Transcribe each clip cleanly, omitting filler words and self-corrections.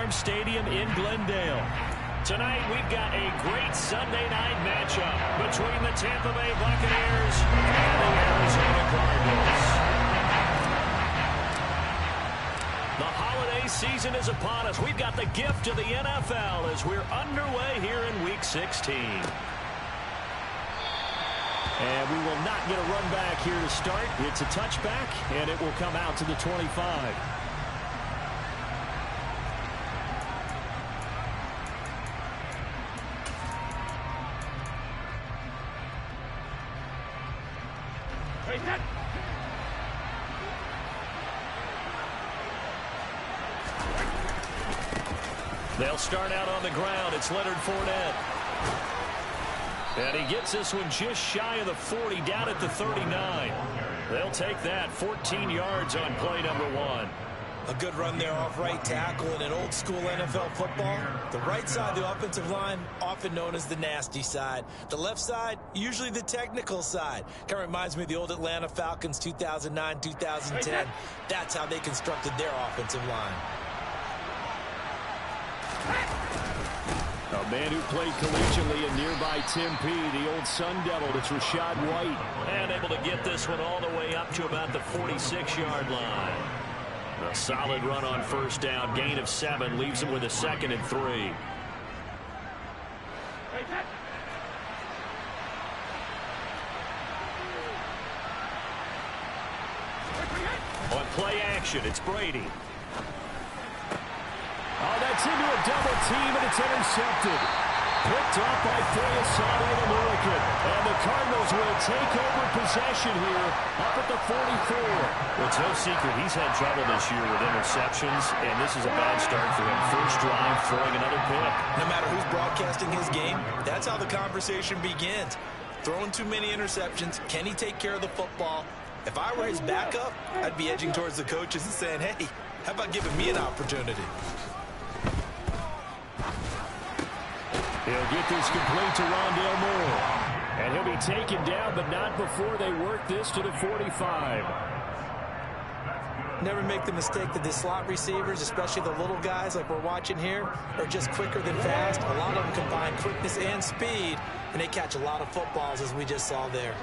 Farm Stadium in Glendale. Tonight, we've got a great Sunday night matchup between the Tampa Bay Buccaneers and the Arizona Cardinals. The holiday season is upon us. We've got the gift of the NFL as we're underway here in Week 16. And we will not get a run back here to start. It's a touchback, and it will come out to the 25. They'll start out on the ground. It's Leonard Fournette. And he gets this one just shy of the 40, down at the 39. They'll take that. 14 yards on play number 1. A good run there off right tackle in an old school NFL football. The right side of the offensive line, often known as the nasty side. The left side, usually the technical side. Kind of reminds me of the old Atlanta Falcons 2009, 2010. That's how they constructed their offensive line. A man who played collegiately in nearby Tempe, the old Sun Devil, it's Rachaad White. And able to get this one all the way up to about the 46-yard line. A solid run on first down, gain of 7, leaves him with a 2nd and 3. On play action, it's Brady. Oh, that's into a double team, and it's intercepted. Picked up by Fayasani and American. And the Cardinals will take over possession here up at the 44. Well, it's no secret he's had trouble this year with interceptions, and this is a bad start for him. First drive, throwing another pick. No matter who's broadcasting his game, that's how the conversation begins. Throwing too many interceptions. Can he take care of the football? If I were his backup, I'd be edging towards the coaches and saying, hey, how about giving me an opportunity? He'll get this complete to Rondale Moore. And he'll be taken down, but not before they work this to the 45. Never make the mistake that the slot receivers, especially the little guys like we're watching here, are just quicker than fast. A lot of them combine quickness and speed, and they catch a lot of footballs, as we just saw there.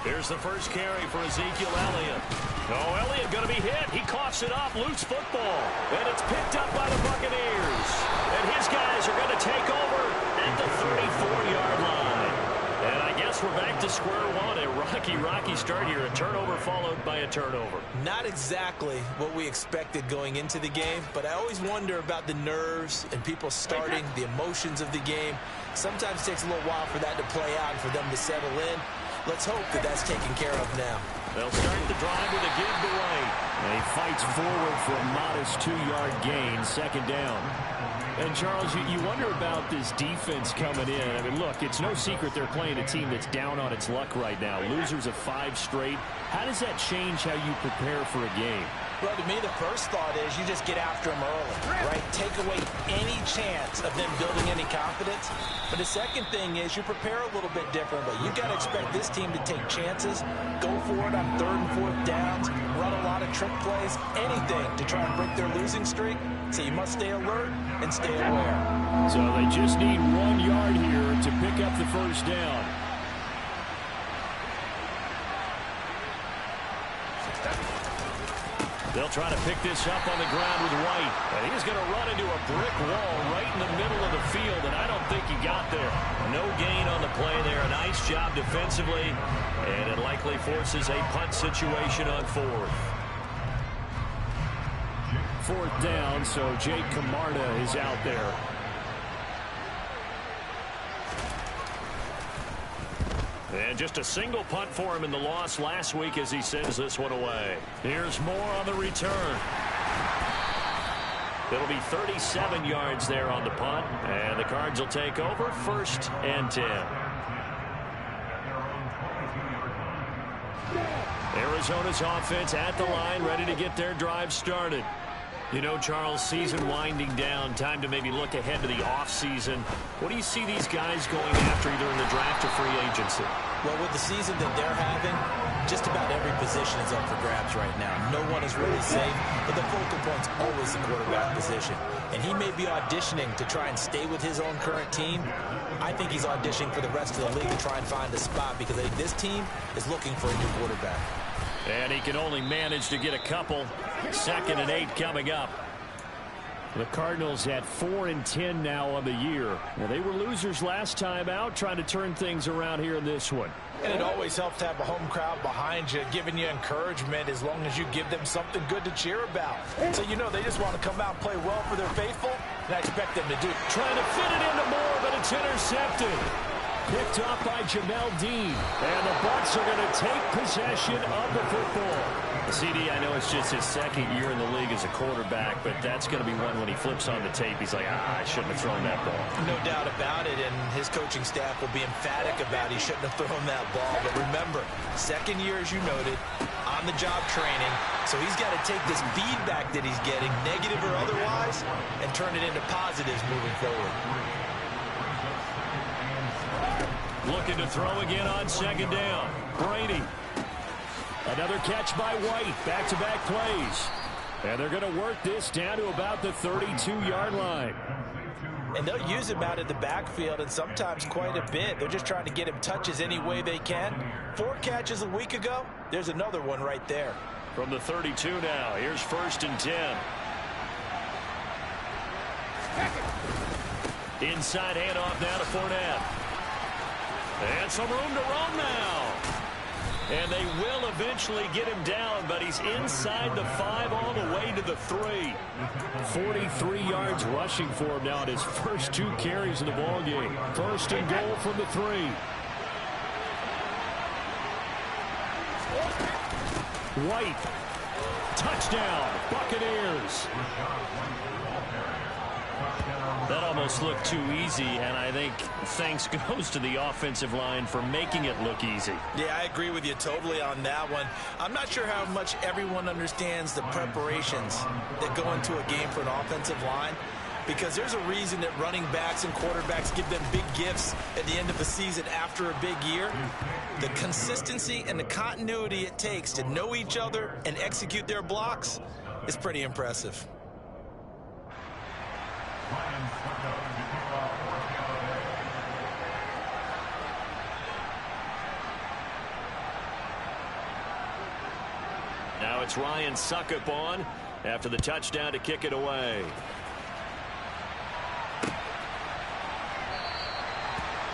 Here's the first carry for Ezekiel Elliott. Oh, Elliott going to be hit. He coughs it up. Loose football. And it's picked up by the Buccaneers. And his guys are going to take over at the 34-yard line. And I guess we're back to square one. A rocky start here. A turnover followed by a turnover. Not exactly what we expected going into the game, but I always wonder about the nerves and people starting, the emotions of the game. Sometimes it takes a little while for that to play out and for them to settle in. Let's hope that that's taken care of now. They'll start the drive with a give to White. And he fights forward for a modest 2-yard gain, 2nd down. And, Charles, you wonder about this defense coming in. I mean, look, it's no secret they're playing a team that's down on its luck right now. Losers of 5 straight. How does that change how you prepare for a game? Well, to me, the first thought is you just get after them early, right? Take away any chance of them building any confidence. But the second thing is you prepare a little bit differently. You got to expect this team to take chances, go for it on 3rd and 4th downs, run a lot of trick plays, anything to try and break their losing streak. So you must stay alert and stay aware. So they just need 1 yard here to pick up the first down. They'll try to pick this up on the ground with White. And he's going to run into a brick wall right in the middle of the field, and I don't think he got there. No gain on the play there. A nice job defensively, and it likely forces a punt situation on 4th. 4th down, so Jake Camarda is out there. And just a single punt for him in the loss last week as he sends this one away. Here's Moore on the return. It'll be 37 yards there on the punt, and the Cards will take over 1st and 10. Arizona's offense at the line, ready to get their drive started. You know, Charles, season winding down, time to maybe look ahead to the offseason. What do you see these guys going after either in the draft or free agency? Well, with the season that they're having, Just about every position is up for grabs right now. No one is really safe, but the focal point's always the quarterback position. And he may be auditioning to try and stay with his own current team. I think he's auditioning for the rest of the league to try and find a spot because I think this team is looking for a new quarterback. And he can only manage to get a couple. 2nd and 8 coming up. The Cardinals at 4-10 now on the year. Well, they were losers last time out, trying to turn things around here in this one. And it always helps to have a home crowd behind you, giving you encouragement as long as you give them something good to cheer about. So you know they just want to come out and play well for their faithful, and I expect them to do. Trying to fit it into Moore, but it's intercepted. Picked up by Jamel Dean. And the Bucs are going to take possession of the football. CD, I know it's just his 2nd year in the league as a quarterback, but that's going to be one when he flips on the tape. He's like, I shouldn't have thrown that ball. No doubt about it, and his coaching staff will be emphatic about he shouldn't have thrown that ball. But remember, 2nd year, as you noted, on-the-job training, so he's got to take this feedback that he's getting, negative or otherwise, and turn it into positives moving forward. Looking to throw again on 2nd down. Brady. Another catch by White. Back-to-back plays. And they're going to work this down to about the 32-yard line. And they'll use him out in the backfield, and sometimes quite a bit. They're just trying to get him touches any way they can. 4 catches a week ago. There's another one right there. From the 32 now. Here's 1st and 10. Inside handoff now to Fournette. And some room to roam now. And they will eventually get him down, but he's inside the 5 all the way to the 3. 43 yards rushing for him now in his first 2 carries in the ballgame. 1st and goal from the 3. White. Touchdown, Buccaneers. That almost looked too easy, and I think thanks goes to the offensive line for making it look easy. Yeah, I agree with you totally on that one. I'm not sure how much everyone understands the preparations that go into a game for an offensive line, because there's a reason that running backs and quarterbacks give them big gifts at the end of the season after a big year. The consistency and the continuity it takes to know each other and execute their blocks is pretty impressive. Now it's Ryan Succop on after the touchdown to kick it away.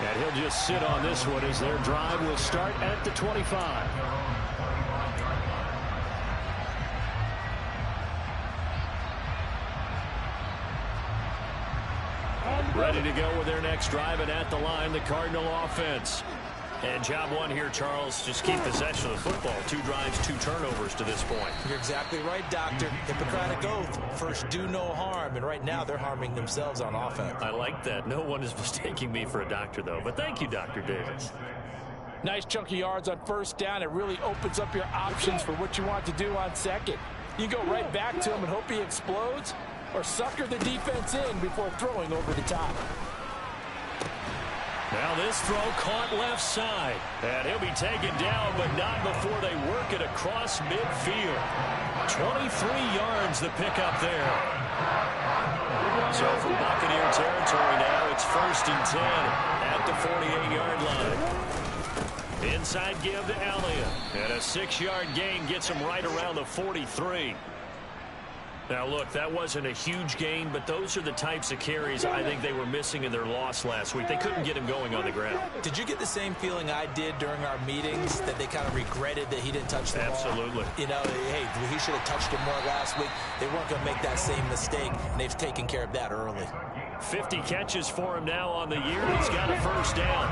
And he'll just sit on this one as their drive will start at the 25. Ready to go with their next drive, and at the line, the Cardinal offense. And job one here, Charles, just keep possession of the football. 2 drives, 2 turnovers to this point. You're exactly right, Doctor. Hippocratic oath. First, do no harm. And right now, they're harming themselves on offense. I like that. No one is mistaking me for a doctor, though. But thank you, Dr. Davis. Nice chunky yards on 1st down. It really opens up your options for what you want to do on 2nd. You go right back to him and hope he explodes, or sucker the defense in before throwing over the top. Now this throw caught left side. And he'll be taken down, but not before they work it across midfield. 23 yards the pickup there. So from Buccaneer territory now, it's 1st and 10 at the 48-yard line. Inside give to Elliott. And a 6-yard gain gets him right around the 43. Now, look, that wasn't a huge gain, but those are the types of carries I think they were missing in their loss last week. They couldn't get him going on the ground. Did you get the same feeling I did during our meetings, that they kind of regretted that he didn't touch the ball? Absolutely. You know, hey, he should have touched it more last week. They weren't going to make that same mistake, and they've taken care of that early. 50 catches for him now on the year. He's got a 1st down.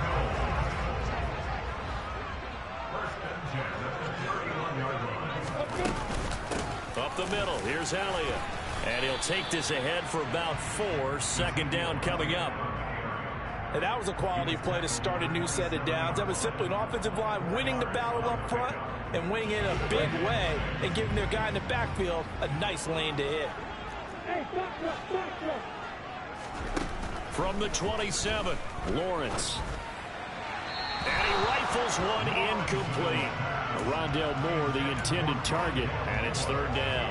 Up the middle, here's Elliott. And he'll take this ahead for about 4. 2nd down coming up. And that was a quality play to start a new set of downs. That was simply an offensive line winning the battle up front and winning it in a big way and giving their guy in the backfield a nice lane to hit. From the 27, Lawrence. And he rifles one incomplete. Rondale Moore, the intended target, and it's third down.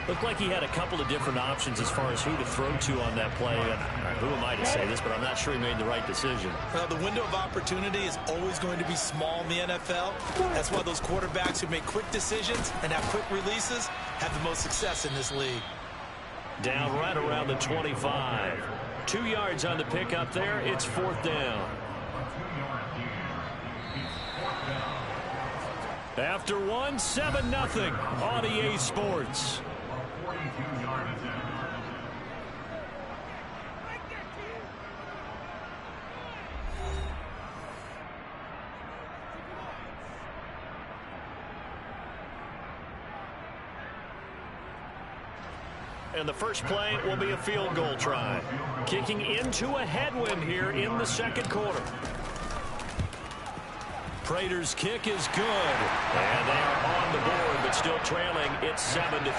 Looked like he had a couple of different options as far as who to throw to on that play. And who am I to say this, but I'm not sure he made the right decision. Well, the window of opportunity is always going to be small in the NFL. That's why those quarterbacks who make quick decisions and have quick releases have the most success in this league. Down right around the 25. 2 yards on the pickup there. It's fourth down. After one, 7-0 on EA Sports. And the first play will be a field goal try. Kicking into a headwind here in the second quarter. Prater's kick is good. And they are on the board, but still trailing. It's 7-3.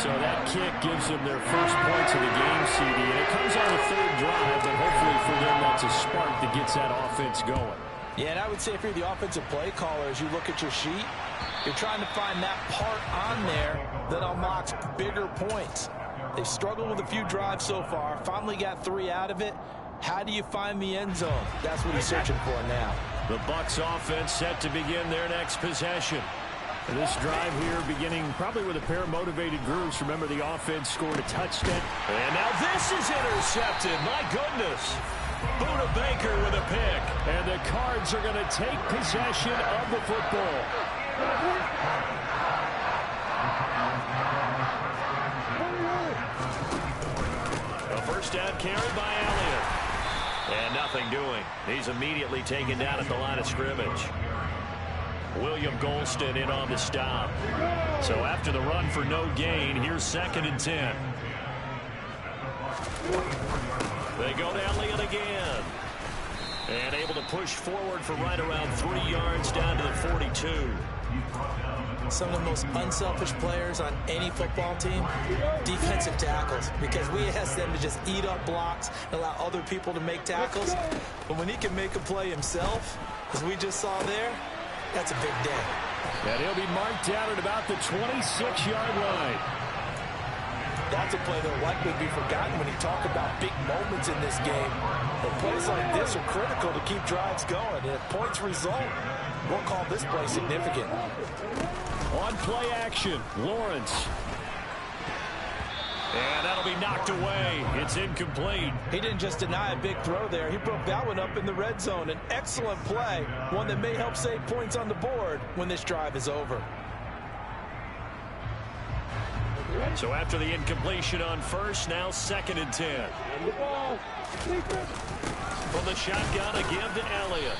So that kick gives them their first points of the game, CD. And it comes on the third drive, but hopefully for them that's a spark that gets that offense going. Yeah, and I would say if you're the offensive play caller, as you look at your sheet, you're trying to find that part on there that unlocks bigger points. They've struggled with a few drives so far. Finally got 3 out of it. How do you find the end zone? That's what he's searching for now. The Bucs offense set to begin their next possession. This drive here beginning probably with a pair of motivated groups. Remember, the offense scored a touchdown. And now this is intercepted. My goodness. Buda Baker with a pick. And the Cards are going to take possession of the football. A first down carry by Elliott. And nothing doing. He's immediately taken down at the line of scrimmage. William Golston in on the stop. So after the run for no gain, here's 2nd and 10. They go to Elliott again. And able to push forward for right around 3 yards down to the 42. Some of the most unselfish players on any football team, defensive tackles, because we ask them to just eat up blocks and allow other people to make tackles. But when he can make a play himself, as we just saw there, that's a big day. And he'll be marked down at about the 26-yard line. That's a play that will likely be forgotten when you talk about big moments in this game. But plays like this are critical to keep drives going. And if points result, we'll call this play significant. On play action, Lawrence. And that'll be knocked away. It's incomplete. He didn't just deny a big throw there. He broke that one up in the red zone. An excellent play, one that may help save points on the board when this drive is over. So after the incompletion on first, now 2nd and 10. From the shotgun, a give to Elliott.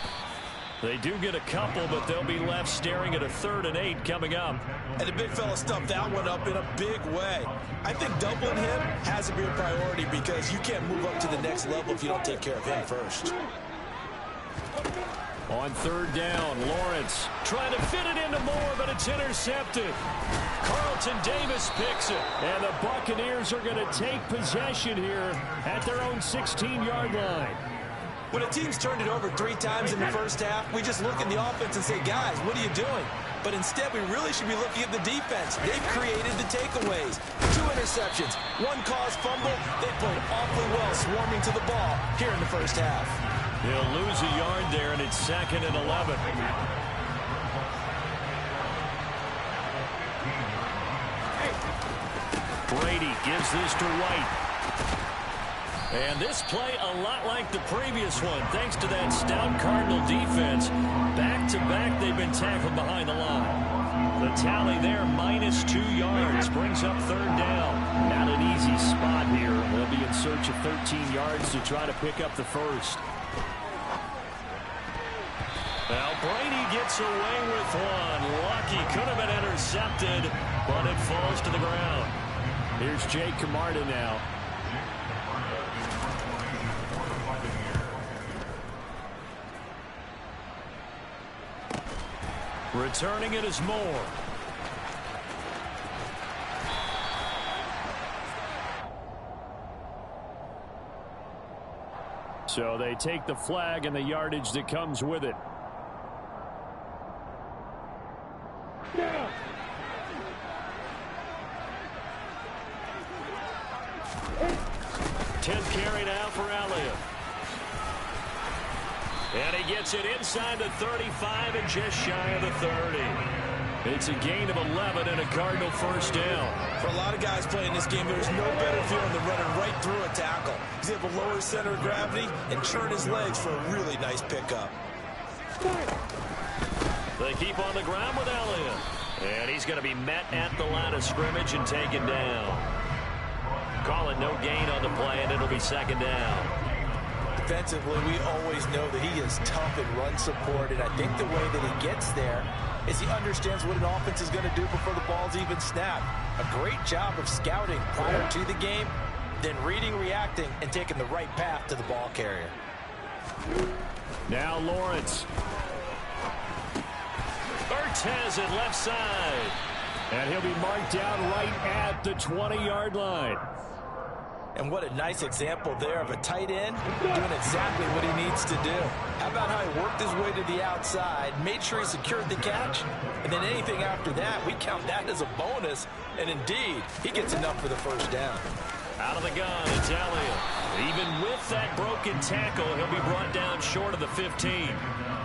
They do get a couple, but they'll be left staring at a 3rd and 8 coming up. And the big fella stuffed that one up in a big way. I think doubling him has to be a priority because you can't move up to the next level if you don't take care of him first. On 3rd down, Lawrence trying to fit it into Moore, but it's intercepted. Carlton Davis picks it. And the Buccaneers are going to take possession here at their own 16-yard line. When a team's turned it over 3 times in the first half, we just look at the offense and say, guys, what are you doing? But instead, we really should be looking at the defense. They've created the takeaways. 2 interceptions, 1 caused fumble. They played awfully well swarming to the ball here in the first half. They'll lose a yard there, and it's 2nd and 11. Brady gives this to White. And this play a lot like the previous one, thanks to that stout Cardinal defense. Back-to-back, they've been tackled behind the line. The tally there, minus 2 yards, brings up 3rd down. Not an easy spot here. They'll be in search of 13 yards to try to pick up the first. Now Brady gets away with one. Lucky, could have been intercepted, but it falls to the ground. Here's Jake Camarda now. Returning it is Moore. So they take the flag and the yardage that comes with it. 10th carry now for Elliott. And he gets it inside the 35 and just shy of the 30. It's a gain of 11 and a Cardinal first down. For a lot of guys playing this game, there's no better feeling than running right through a tackle. He's able to lower his center of gravity and churn his legs for a really nice pickup. They keep on the ground with Elliott. And he's going to be met at the line of scrimmage and taken down. Calling no gain on the play, and it'll be second down. Defensively, we always know that he is tough in run support, and I think the way that he gets there is he understands what an offense is going to do before the ball's even snapped. A great job of scouting prior to the game, then reading, reacting, and taking the right path to the ball carrier. Now Lawrence. Ertz has it left side. And he'll be marked down right at the 20-yard line. And what a nice example there of a tight end doing exactly what he needs to do. How about how he worked his way to the outside, made sure he secured the catch, and then anything after that, we count that as a bonus. And indeed, he gets enough for the first down. Out of the gun, it's Elliott. Even with that broken tackle, he'll be brought down short of the 15.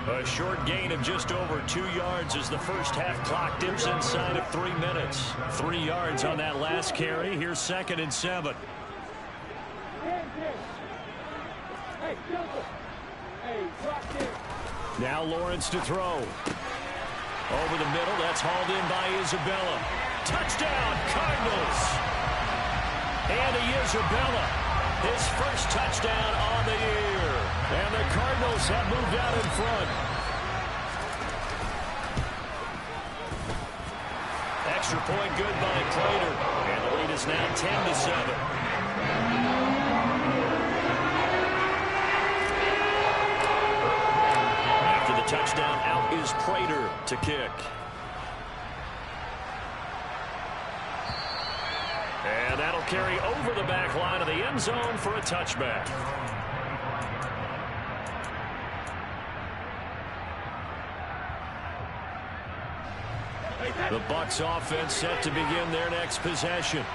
A short gain of just over 2 yards as the first half clock dips inside of 3 minutes. 3 yards on that last carry. Here's 2nd and 7. Now Lawrence to throw. Over the middle, that's hauled in by Isabella. Touchdown, Cardinals! Andy Isabella, his first touchdown on the year. And the Cardinals have moved out in front. Extra point good by Prater. And the lead is now 10-7. After the touchdown, out is Prater to kick. And that'll carry over the back line of the end zone for a touchback. The Bucs offense set to begin their next possession.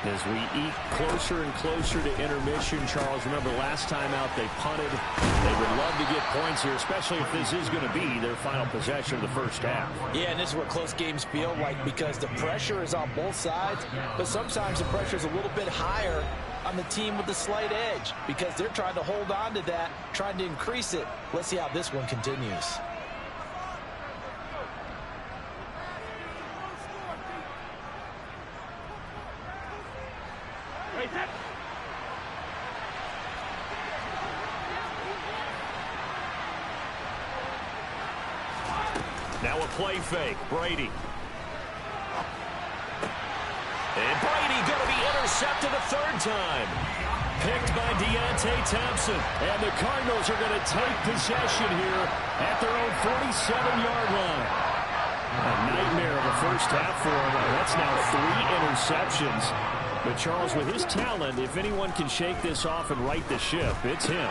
As we eat closer and closer to intermission, Charles, remember last time out they punted. They would love to get points here, especially if this is going to be their final possession of the first half. Yeah, and this is what close games feel like because the pressure is on both sides, but sometimes the pressure is a little bit higher on the team with the slight edge because they're trying to hold on to that, trying to increase it. Let's see how this one continues. Now a play fake. Brady. And Brady going to be intercepted a third time. Picked by Deontay Thompson. And the Cardinals are going to take possession here at their own 47-yard line. A nightmare of a first half for him. That's now 3 interceptions. But Charles, with his talent, if anyone can shake this off and right the ship, it's him.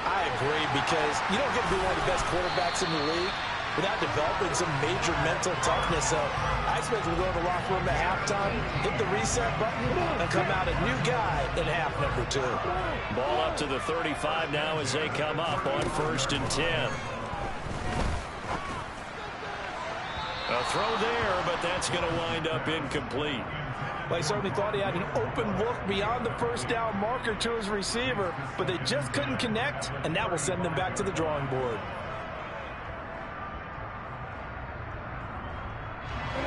I agree because you don't get to be one of the best quarterbacks in the league without developing some major mental toughness. So I expect we'll go to the locker room at halftime, hit the reset button, and come out a new guy in half number 2. Ball up to the 35 now as they come up on 1st and 10. A throw there, but that's going to wind up incomplete. Well, he certainly thought he had an open look beyond the first down marker to his receiver, but they just couldn't connect, and that will send them back to the drawing board.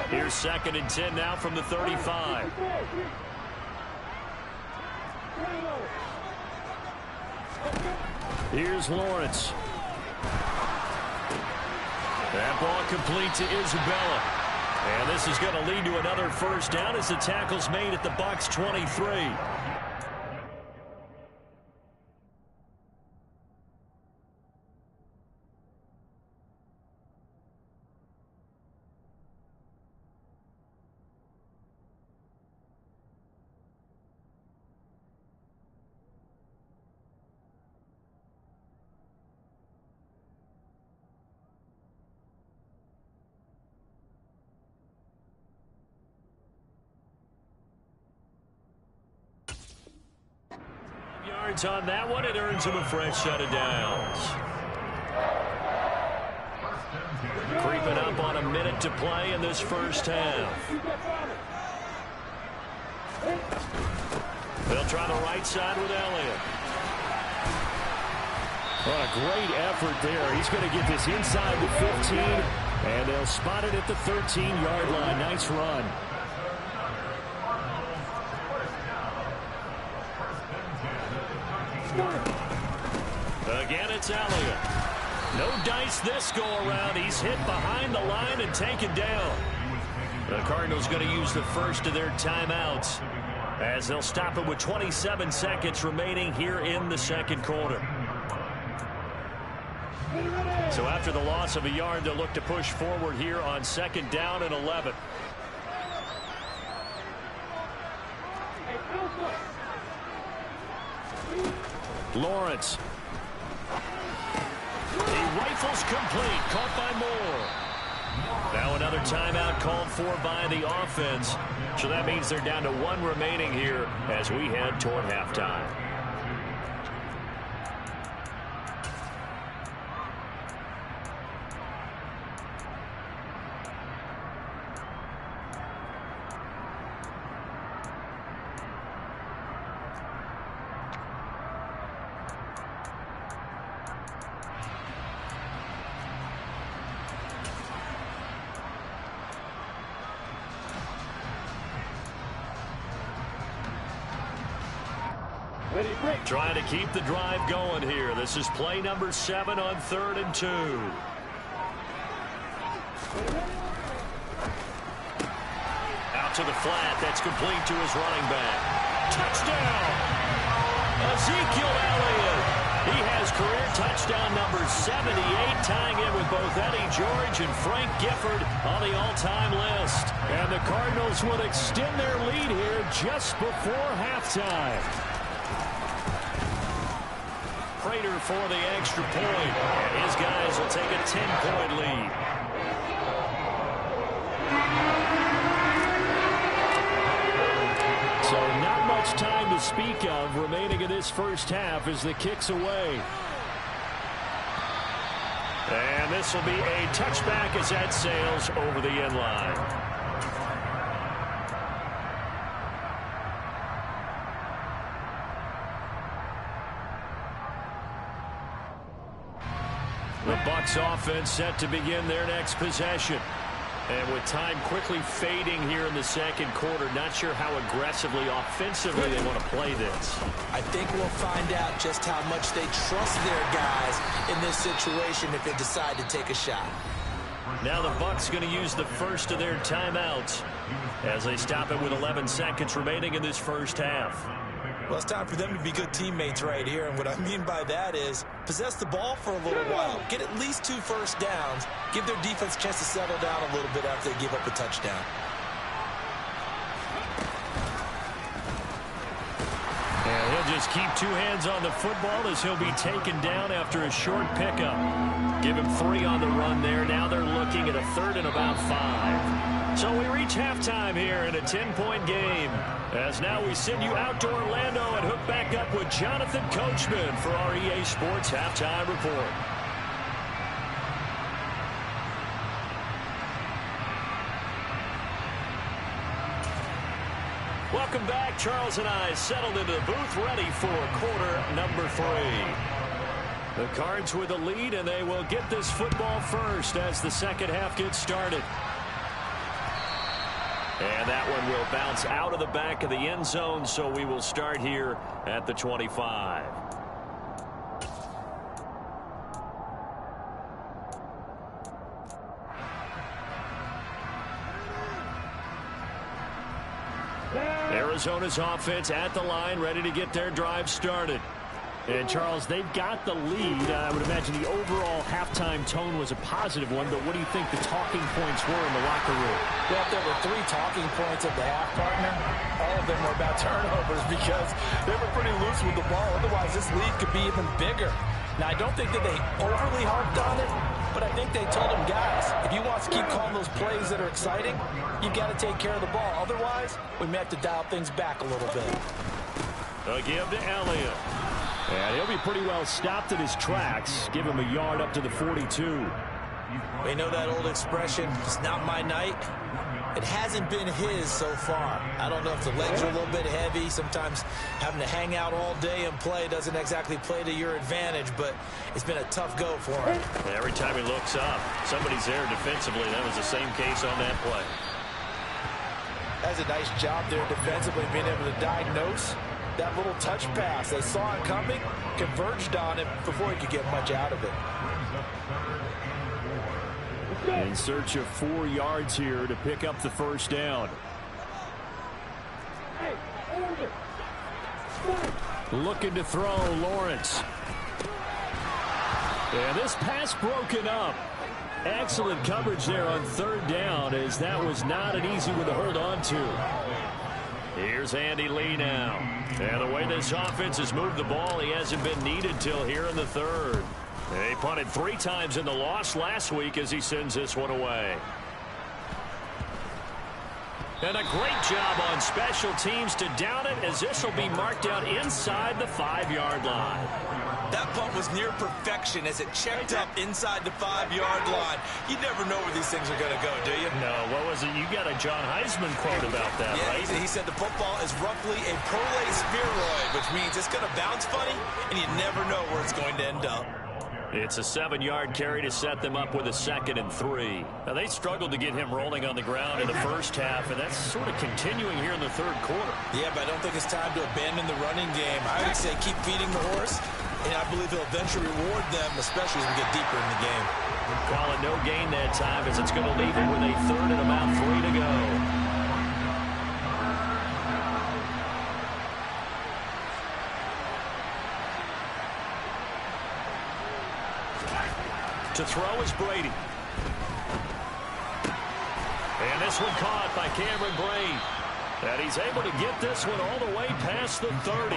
Here's 2nd and 10 now from the 35. Here's Lawrence. That ball complete to Isabella. And this is going to lead to another first down as the tackle's made at the Bucs 23. yards on that one. It earns him a fresh set of downs. Creeping up on a minute to play in this first half. They'll try the right side with Elliott. Well, a great effort there. He's going to get this inside the 15, and they'll spot it at the 13-yard line. Nice run. Again, it's Elliott. No dice this go-around. He's hit behind the line and taken down. The Cardinals going to use the first of their timeouts as they'll stop it with 27 seconds remaining here in the second quarter. So after the loss of a yard, they'll look to push forward here on second down and 11. Lawrence. He rifles complete, caught by Moore. Now another timeout called for by the offense. So that means they're down to one remaining here as we head toward halftime. Trying to keep the drive going here. This is play number 7 on 3rd and 2. Out to the flat. That's complete to his running back. Touchdown! Ezekiel Elliott. He has career touchdown number 78, tying in with both Eddie George and Frank Gifford on the all-time list. And the Cardinals would extend their lead here just before halftime. Prater for the extra point, and his guys will take a 10-point lead. So not much time to speak of remaining in this first half as the kick's away. And this will be a touchback as that sails over the end line. The Bucs offense set to begin their next possession. And with time quickly fading here in the second quarter, not sure how aggressively, offensively they want to play this. I think we'll find out just how much they trust their guys in this situation if they decide to take a shot. Now the Bucs going to use the first of their timeouts as they stop it with 11 seconds remaining in this first half. Well, it's time for them to be good teammates right here, and what I mean by that is possess the ball for a little while, get at least 2 first downs, give their defense a chance to settle down a little bit after they give up a touchdown. And he'll just keep 2 hands on the football as he'll be taken down after a short pickup. Give him 3 on the run there. Now they're looking at a 3rd and about 5. So we reach halftime here in a 10-point game. As now we send you out to Orlando and hook back up with Jonathan Coachman for our EA Sports Halftime Report. Welcome back. Charles and I settled into the booth ready for quarter number 3. The Cards with a lead, and they will get this football first as the second half gets started. And that one will bounce out of the back of the end zone, so we will start here at the 25. Arizona's offense at the line, ready to get their drive started. And, Charles, they've got the lead. I would imagine the overall halftime tone was a positive one, but what do you think the talking points were in the locker room? Well, if there were 3 talking points at the half, partner, all of them were about turnovers because they were pretty loose with the ball. Otherwise, this lead could be even bigger. Now, I don't think that they overly harped on it, but I think they told them, guys, if you want to keep calling those plays that are exciting, you've got to take care of the ball. Otherwise, we may have to dial things back a little bit. A give to Elliott. And he'll be pretty well stopped in his tracks. Give him a yard up to the 42. We know that old expression, it's not my night. It hasn't been his so far. I don't know if the legs are a little bit heavy. Sometimes having to hang out all day and play doesn't exactly play to your advantage, but it's been a tough go for him. Every time he looks up, somebody's there defensively. That was the same case on that play. That's a nice job there defensively, being able to diagnose that little touch pass. They saw it coming, converged on it before he could get much out of it. In search of 4 yards here to pick up the first down. Looking to throw, Lawrence. And this pass broken up. Excellent coverage there on 3rd down, as that was not an easy one to hold on to. Here's Andy Lee now. And the way this offense has moved the ball, he hasn't been needed till here in the 3rd. They punted 3 times in the loss last week as he sends this one away. And a great job on special teams to down it, as this will be marked out inside the 5-yard line. That punt was near perfection as it checked up inside the 5-yard line. You never know where these things are going to go, do you? No, what was it? You got a John Heisman quote about that, right? He said the football is roughly a prolate spheroid, which means it's going to bounce funny, and you never know where it's going to end up. It's a 7-yard carry to set them up with a 2nd and 3. Now, they struggled to get him rolling on the ground in the first half, and that's sort of continuing here in the 3rd quarter. Yeah, but I don't think it's time to abandon the running game. I would say keep feeding the horse, and I believe he'll eventually reward them, especially as we get deeper in the game. Call it no gain that time, as it's going to leave him with a 3rd and about 3 to go. To throw is Brady. And this one caught by Cameron Brate. And he's able to get this one all the way past the 30.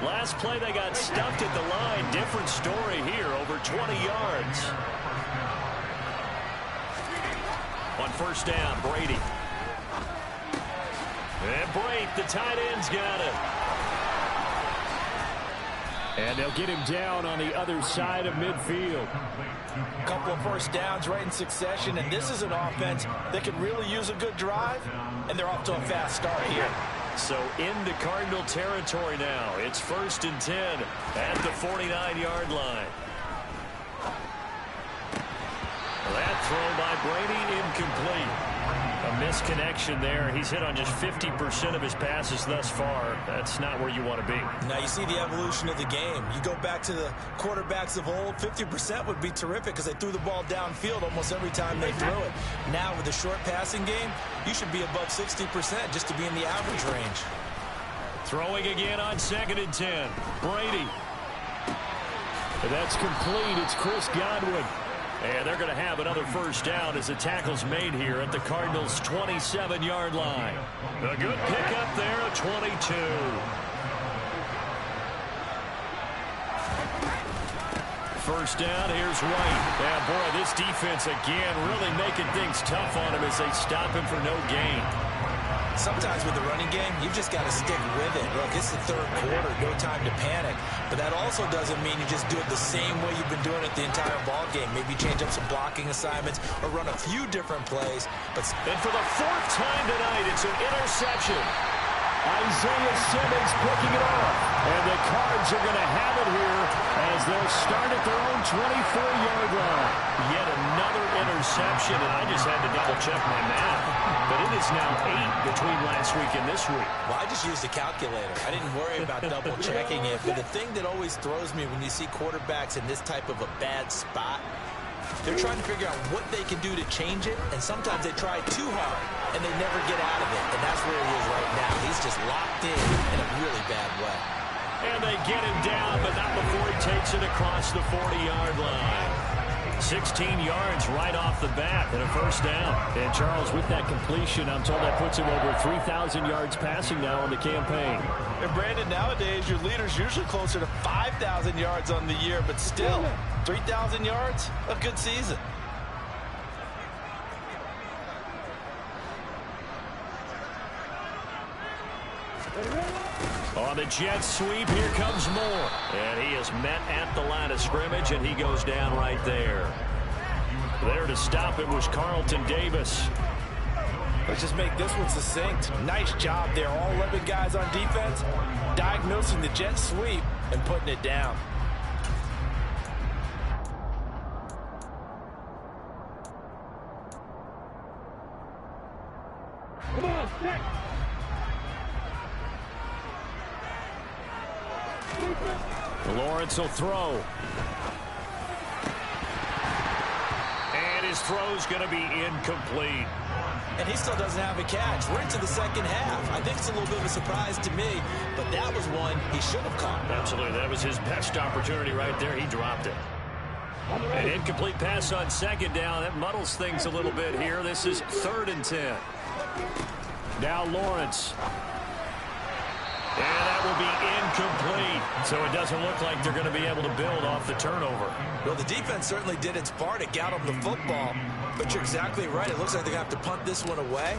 Last play they got stuffed at the line. Different story here, over 20 yards. On 1st down, Brady. And Brate, the tight end's got it. And they'll get him down on the other side of midfield. A couple of 1st downs right in succession, and this is an offense that could really use a good drive, and they're off to a fast start here. So into Cardinal territory now. It's 1st and 10 at the 49-yard line. That throw by Brady incomplete. A misconnection there. He's hit on just 50% of his passes thus far. That's not where you want to be. Now you see the evolution of the game. You go back to the quarterbacks of old, 50% would be terrific because they threw the ball downfield almost every time they threw it. Now with the short passing game, you should be above 60% just to be in the average range. Throwing again on 2nd and 10. Brady. And that's complete. It's Chris Godwin. And they're going to have another 1st down as the tackle's made here at the Cardinals' 27-yard line. A good pickup there at 22. First down, here's White. Yeah, boy, this defense again really making things tough on him as they stop him for no gain. Sometimes with the running game, you've just got to stick with it. Look, it's the 3rd quarter, no time to panic. But that also doesn't mean you just do it the same way you've been doing it the entire ball game. Maybe change up some blocking assignments or run a few different plays. And for the 4th time tonight, it's an interception. Isaiah Simmons picking it off. And the Cards are going to have it here as they'll start at their own 24-yard line. Yet another interception, and I just had to double-check my math. But it is now 8 between last week and this week. Well, I just used a calculator. I didn't worry about double-checking it. But the thing that always throws me when you see quarterbacks in this type of a bad spot, they're trying to figure out what they can do to change it, and sometimes they try too hard, and they never get out of it. And that's where he is right now. He's just locked in a really bad way. And they get him down, but not before he takes it across the 40-yard line. 16 yards right off the bat and a 1st down. And Charles, with that completion, I'm told that puts him over 3,000 yards passing now on the campaign. And Brandon, nowadays your leader's usually closer to 5,000 yards on the year, but still 3,000 yards, a good season. On the jet sweep, here comes Moore. And he is met at the line of scrimmage, and he goes down right there. There to stop it was Carlton Davis. Let's just make this one succinct. Nice job there. All 11 guys on defense diagnosing the jet sweep and putting it down. Come on, stick. Lawrence will throw. And his throw's going to be incomplete. And he still doesn't have a catch. We're into the second half. I think it's a little bit of a surprise to me, but that was one he should have caught. Absolutely. That was his best opportunity right there. He dropped it. An incomplete pass on second down. That muddles things a little bit here. This is 3rd and 10. Now Lawrence. And that will be incomplete. So it doesn't look like they're going to be able to build off the turnover. Well, the defense certainly did its part to get them the football. But you're exactly right. It looks like they're going to have to punt this one away.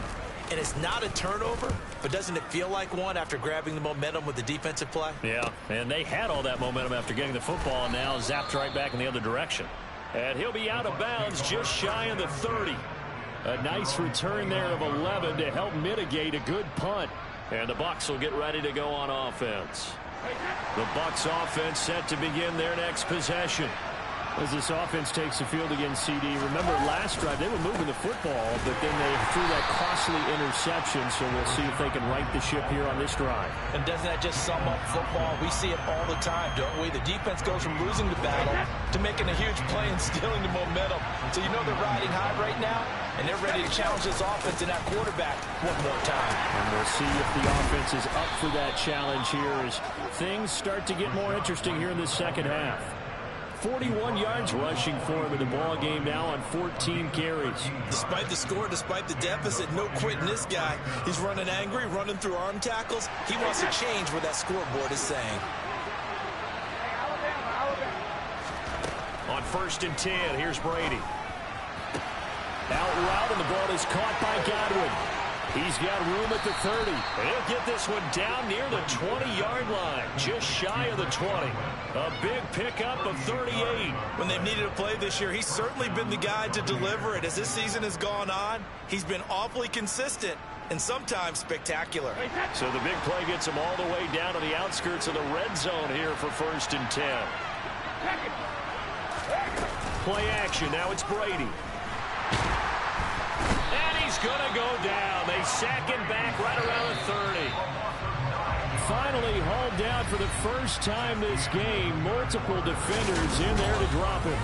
And it's not a turnover, but doesn't it feel like one after grabbing the momentum with the defensive play? Yeah, and they had all that momentum after getting the football, and now zapped right back in the other direction. And he'll be out of bounds just shy of the 30. A nice return there of 11 to help mitigate a good punt. And the Bucs will get ready to go on offense. The Bucs offense set to begin their next possession. As this offense takes the field against CD, remember last drive they were moving the football, but then they threw that costly interception, so we'll see if they can right the ship here on this drive. And doesn't that just sum up football? We see it all the time, don't we? The defense goes from losing the battle to making a huge play and stealing the momentum. So you know they're riding high right now, and they're ready to challenge this offense and that quarterback one more time. And we'll see if the offense is up for that challenge here as things start to get more interesting here in the second half. 41 yards rushing for him in the ball game now on 14 carries. Despite the score, despite the deficit, no quitting this guy. He's running angry, running through arm tackles. He wants to change what that scoreboard is saying. On 1st and 10, here's Brady. Out route, and the ball is caught by Godwin. He's got room at the 30. And he'll get this one down near the 20-yard line, just shy of the 20. A big pickup of 38. When they've needed a play this year, he's certainly been the guy to deliver it. As this season has gone on, he's been awfully consistent and sometimes spectacular. So the big play gets him all the way down to the outskirts of the red zone here for 1st and 10. Play action. Now it's Brady. And he's going to go down. They sack him back right around the 30. Finally hauled down for the first time this game. Multiple defenders in there to drop him.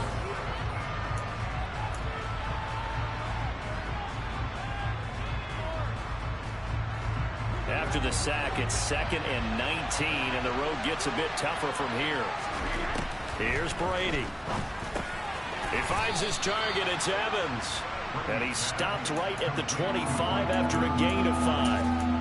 After the sack, it's 2nd and 19, and the road gets a bit tougher from here. Here's Brady. He finds his target. It's Evans. And he stopped right at the 25 after a gain of 5.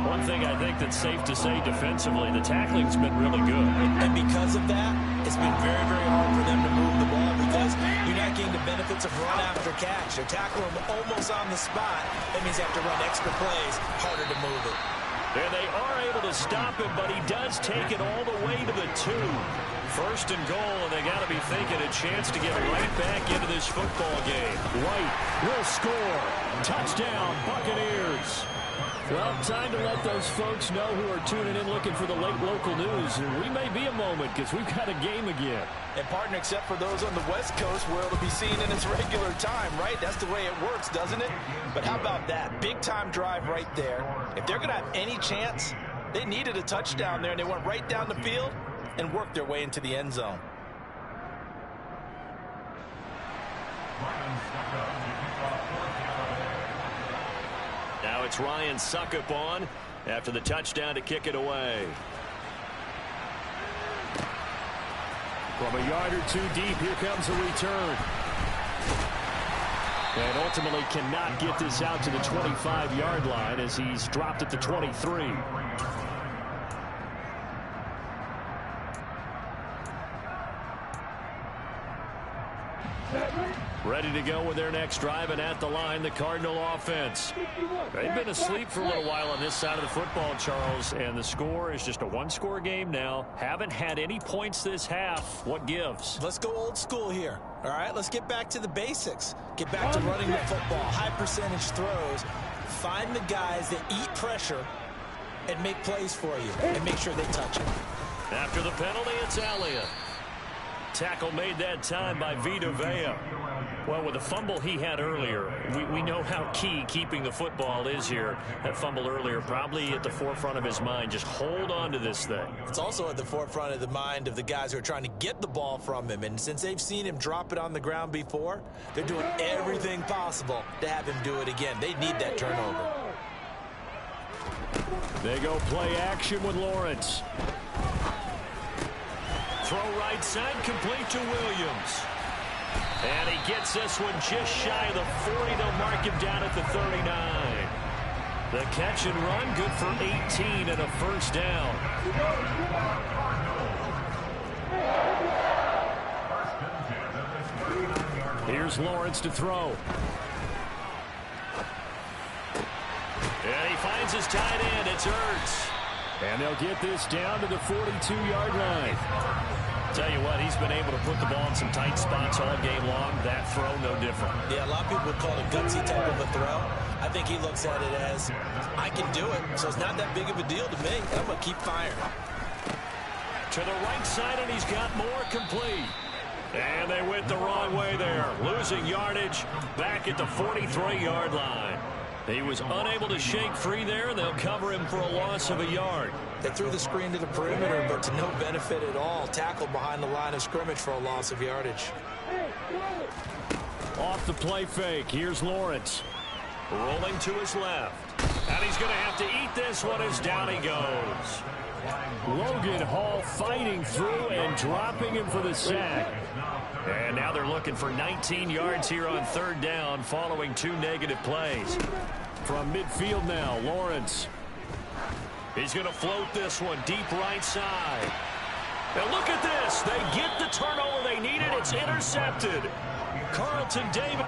One thing I think that's safe to say defensively, the tackling's been really good. And because of that, it's been very, very hard for them to move the ball because you're not getting the benefits of run after catch. They're tackling them almost on the spot. That means they have to run extra plays, harder to move it. And they are able to stop him, but he does take it all the way to the 2. 1st and goal, and they got to be thinking a chance to get right back into this football game. White will score. Touchdown, Buccaneers. Well, time to let those folks know who are tuning in looking for the late local news. And we may be a moment because we've got a game again. And, partner, except for those on the West Coast where it'll be seen in its regular time, right? That's the way it works, doesn't it? But how about that? Big-time drive right there. If they're going to have any chance, they needed a touchdown there, and they went right down the field and worked their way into the end zone. Now it's Ryan Succop on after the touchdown to kick it away. From a yard or 2 deep, here comes a return. And ultimately cannot get this out to the 25-yard line as he's dropped at the 23. Ready to go with their next drive, and at the line, the Cardinal offense. They've been asleep for a little while on this side of the football, Charles, and the score is just a one-score game now. Haven't had any points this half. What gives? Let's go old school here. All right, let's get back to the basics. Get back to running the football, high percentage throws. Find the guys that eat pressure and make plays for you, and make sure they touch it. After the penalty, it's Elliott. Tackle made that time by Vita Vea. Well, with the fumble he had earlier, we know how key keeping the football is here. That fumble earlier probably at the forefront of his mind. Just hold on to this thing. It's also at the forefront of the mind of the guys who are trying to get the ball from him. And since they've seen him drop it on the ground before, they're doing everything possible to have him do it again. They need that turnover. They go play action with Lawrence. Throw right side, complete to Williams. And he gets this one just shy of the 40. They'll mark him down at the 39. The catch and run, good for 18 and a first down. Here's Lawrence to throw. And he finds his tight end. It's Ertz. And they'll get this down to the 42-yard line. Tell you what, he's been able to put the ball in some tight spots all game long. That throw, no different. Yeah, a lot of people would call it a gutsy type of a throw. I think he looks at it as, I can do it, so it's not that big of a deal to me. I'm going to keep firing. To the right side, and he's got more complete. And they went the wrong way there. Losing yardage back at the 43-yard line. He was unable to shake free there. They'll cover him for a loss of a yard. They threw the screen to the perimeter, but to no benefit at all. Tackled behind the line of scrimmage for a loss of yardage. Off the play fake. Here's Lawrence. Rolling to his left. And he's going to have to eat this one as down he goes. Logan Hall fighting through and dropping him for the sack. And now they're looking for 19 yards here on third down following two negative plays. From midfield now, Lawrence. He's going to float this one deep right side. Now look at this. They get the turnover they needed. It's intercepted. Carlton Davis.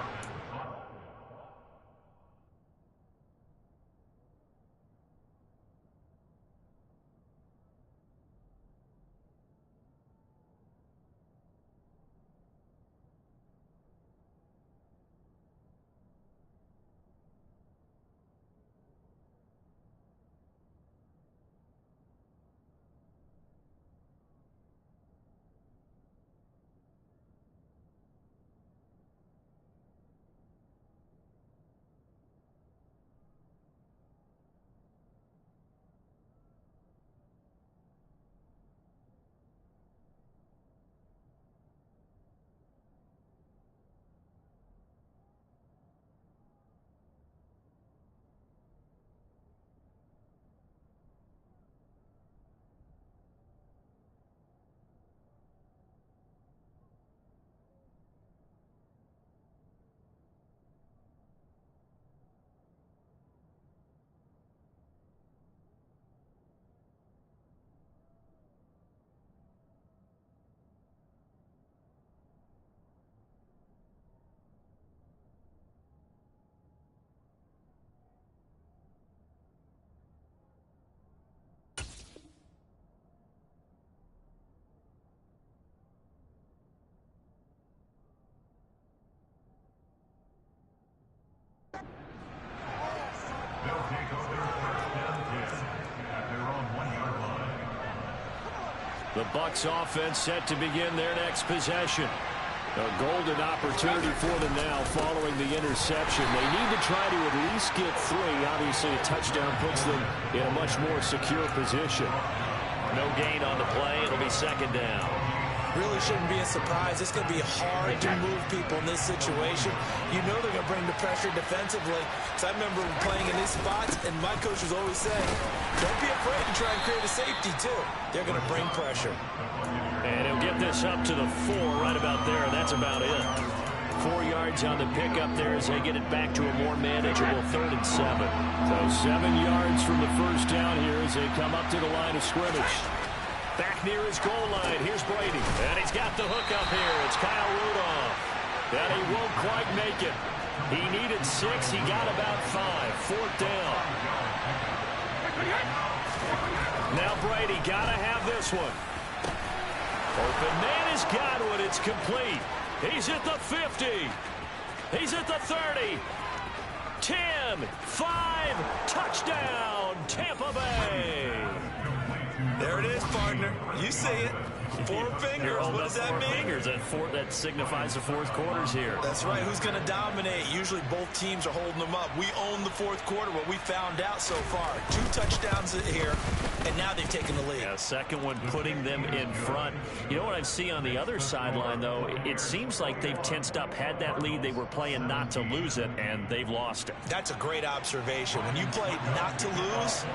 The Bucs offense set to begin their next possession. A golden opportunity for them now following the interception. They need to try to at least get three. Obviously, a touchdown puts them in a much more secure position. No gain on the play. It'll be second down. Really shouldn't be a surprise. It's going to be hard to move people in this situation. You know they're going to bring the pressure defensively. So I remember playing in these spots, and my coach was always saying, don't be afraid to try and create a safety, too. They're going to bring pressure. And he'll get this up to the 4 right about there. That's about it. 4 yards on the pickup there as they get it back to a more manageable 3rd and 7. So 7 yards from the first down here as they come up to the line of scrimmage. Back near his goal line. Here's Brady. And he's got the hook up here. It's Kyle Rudolph. And he won't quite make it. He needed 6. He got about 5. Fourth down. Now Brady got to have this one. Open man has got one. It's complete. He's at the 50. He's at the 30. 10, 5, touchdown, Tampa Bay. There it is, partner. You see it. 4 fingers. What does that mean? 4 fingers. That signifies the fourth quarter's here. That's right. Who's going to dominate? Usually both teams are holding them up. We own the fourth quarter. What we found out so far. 2 touchdowns here, and now they've taken the lead. Yeah, second one putting them in front. You know what I see on the other sideline, though? It seems like they've tensed up. Had that lead, they were playing not to lose it, and they've lost it. That's a great observation. When you play not to lose,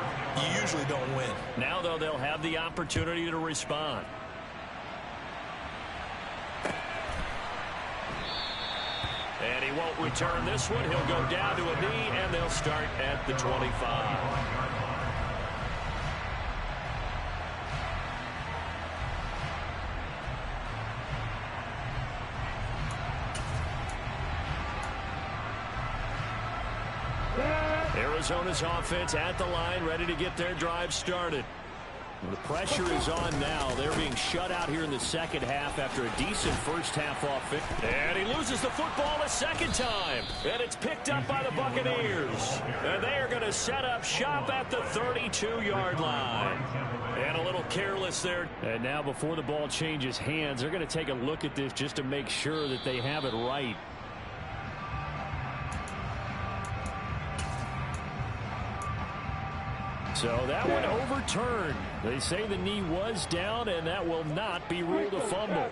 you usually don't win. Now, though, they'll have the opportunity to respond. And he won't return this one. He'll go down to a knee, and they'll start at the 25. Arizona's offense at the line, ready to get their drive started. The pressure is on now. They're being shut out here in the second half after a decent first half offense. And he loses the football a second time. And it's picked up by the Buccaneers. And they are going to set up shop at the 32-yard line. And a little careless there. And now before the ball changes hands, they're going to take a look at this just to make sure that they have it right. So that one overturned. They say the knee was down, and that will not be ruled a fumble.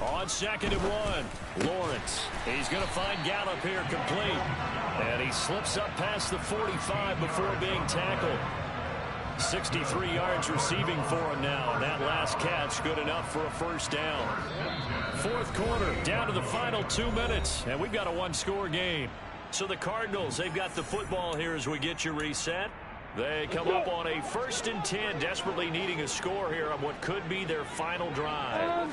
On 2nd and 1, Lawrence. He's going to find Gallup here complete. And he slips up past the 45 before being tackled. 63 yards receiving for him now. That last catch good enough for a first down. Fourth quarter, down to the final 2 minutes, and we've got a one-score game. So the Cardinals, they've got the football here as we get you reset. They come up on a 1st and 10, desperately needing a score here on what could be their final drive.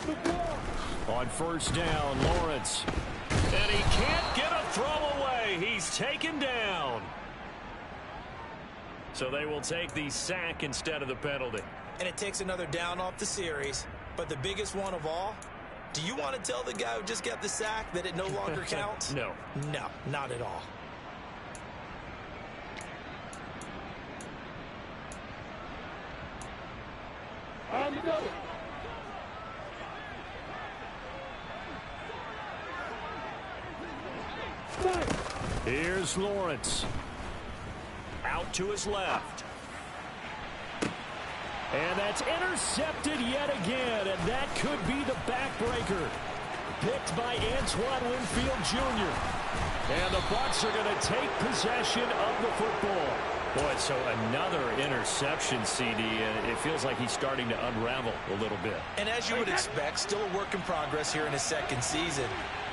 On first down, Lawrence. And he can't get a throw away. He's taken down. So they will take the sack instead of the penalty. And it takes another down off the series. But the biggest one of all, do you want to tell the guy who just got the sack that it no longer counts? No. No, not at all. Here's Lawrence. Out to his left. And that's intercepted yet again, and that could be the backbreaker. Picked by Antoine Winfield Jr. And the Bucs are going to take possession of the football. Boy, so another interception, CD, and it feels like he's starting to unravel a little bit. And as you would expect, still a work in progress here in his second season.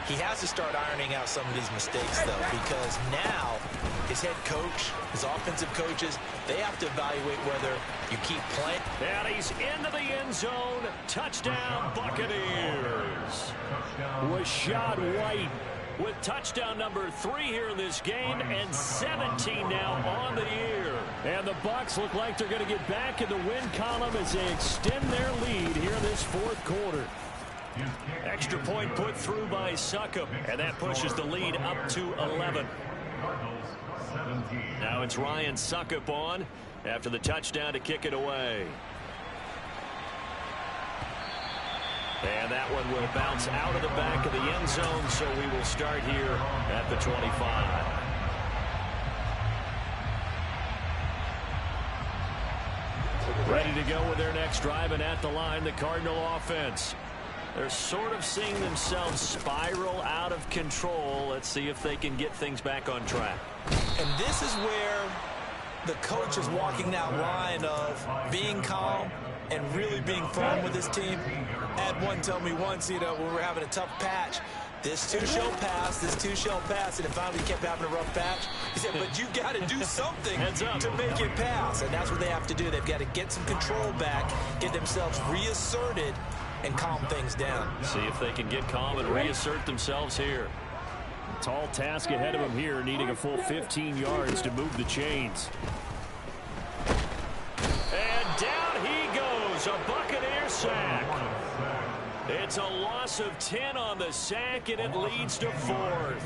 He has to start ironing out some of these mistakes, though, because now his head coach, his offensive coaches, they have to evaluate whether you keep playing. And he's into the end zone. Touchdown, Buccaneers. Rashad White with touchdown number 3 here in this game, and 17 now on the year. And the Bucs look like they're going to get back in the win column as they extend their lead here in this fourth quarter. Extra point put through by Succop, and that pushes the lead up to 11. Now it's Ryan Succop on after the touchdown to kick it away. And that one will bounce out of the back of the end zone, so we will start here at the 25. Ready to go with their next drive, and at the line, the Cardinal offense. They're sort of seeing themselves spiral out of control. Let's see if they can get things back on track. And this is where the coach is walking that line of being calm and really being firm with his team. Had one tell me once, when we were having a tough patch, this too shall pass, this too shall pass, and it finally kept having a rough patch. He said, but you got to do something to make it pass, and that's what they have to do. They've got to get some control back, get themselves reasserted, and calm things down. See if they can get calm and reassert themselves here. Tall task ahead of him here, needing a full 15 yards to move the chains. And down he goes, a Buccaneer sack. It's a loss of 10 on the sack, and it leads to 4th.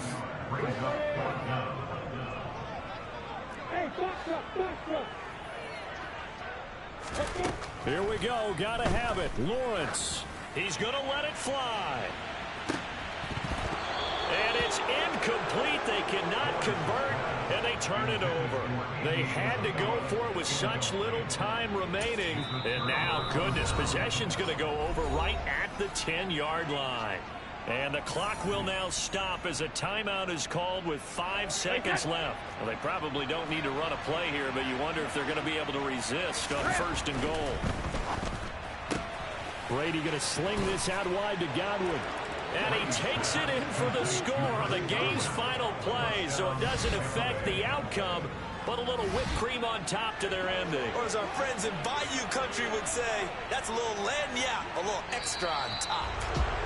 Here we go, gotta have it. Lawrence. He's going to let it fly. And it's incomplete. They cannot convert, and they turn it over. They had to go for it with such little time remaining. And now, goodness, possession's going to go over right at the 10-yard line. And the clock will now stop as a timeout is called with 5 seconds left. Well, they probably don't need to run a play here, but you wonder if they're going to be able to resist on 1st and goal. Brady going to sling this out wide to Godwin. And he takes it in for the score on the game's final play, so it doesn't affect the outcome, but a little whipped cream on top to their ending. Or as our friends in Bayou Country would say, that's a little lagniappe, a little extra on top.